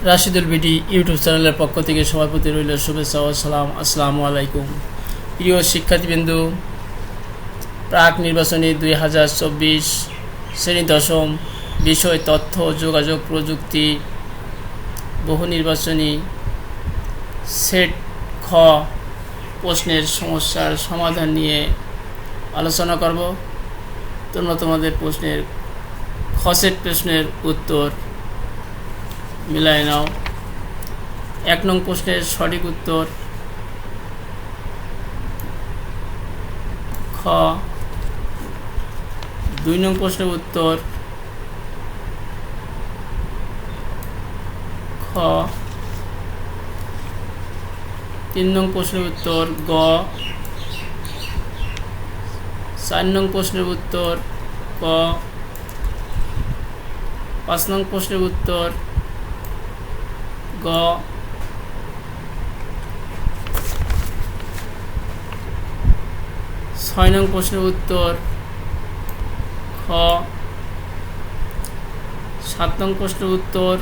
Rashidul BD YouTube চ্যানেলের পক্ষ থেকে সবার প্রতি রইল শুভেচ্ছা ও সালাম। আসসালামু আলাইকুম। প্রিয় শিক্ষার্থীবৃন্দু, প্রাক নির্বাচনী 2024 শ্রেণী দশম, বিষয় তথ্য যোগাযোগ প্রযুক্তি, বহু নির্বাচনী সেট খ প্রশ্নের সমস্যার সমাধান নিয়ে আলোচনা করব। তোমরা তোমাদের প্রশ্নের খ সেট প্রশ্নের উত্তর মিলাই নাও। 1 নং প্রশ্নের সঠিক উত্তর খ। 2 নং প্রশ্নের উত্তর খ। 3 নং প্রশ্নের উত্তর গ। 4 নং প্রশ্নের উত্তর ক। 5 নং প্রশ্নের উত্তর গ। 6 নং প্রশ্নের উত্তর খ। 7 নং প্রশ্নের উত্তর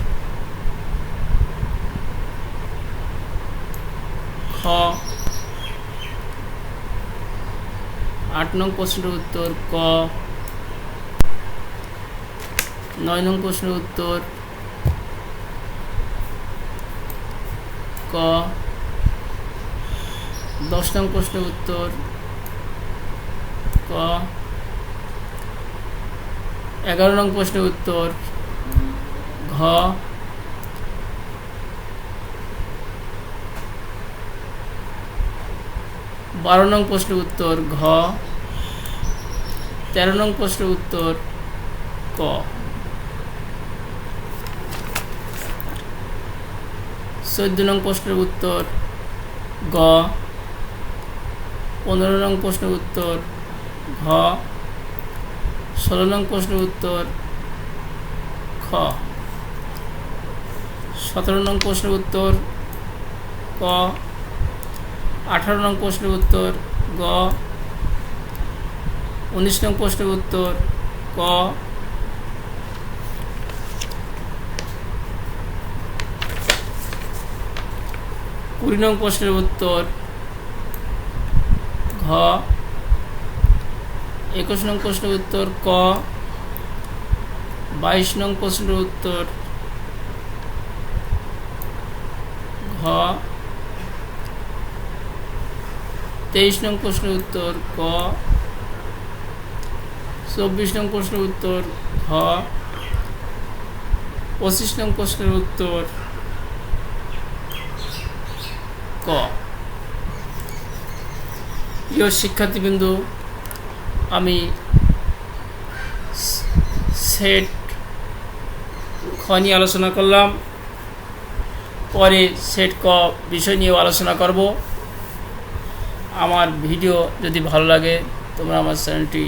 খ। 8 নং প্রশ্নের উত্তর ক। 9 নং প্রশ্নের উত্তর ক। 10 নং প্রশ্নের উত্তর ক। 11 নং প্রশ্নের উত্তর ঘ। 12 নং প্রশ্নের উত্তর ঘ। 13 নং প্রশ্নের উত্তর ক। 14 নং প্রশ্নের উত্তর গ। 15 নং প্রশ্নের উত্তর ঘ। 16 নং প্রশ্নের উত্তর খ। 17 নং প্রশ্নের উত্তর ক। 18 নং প্রশ্নের উত্তর গ। 19 নং প্রশ্নের উত্তর ক। 20 নং প্রশ্নের উত্তর ঘ। 21 নং প্রশ্নের উত্তর ক। 22 নং প্রশ্নের উত্তর ঘ। 23 নং প্রশ্নের উত্তর ক। 24 নং প্রশ্নের উত্তর ঘ। 25 নং প্রশ্নের উত্তর ক। প্রিয় শিক্ষার্থীবৃন্দু, আমি সেট খ নিয়ে আলোচনা করলাম। পরে সেট ক বিষয় নিয়েও আলোচনা করব। আমার ভিডিও যদি ভালো লাগে তোমরা আমার চ্যানেলটি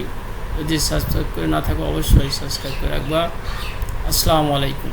যদি সাবস্ক্রাইব করে না থাকো অবশ্যই সাবস্ক্রাইব করে রাখবা। আসসালামু আলাইকুম।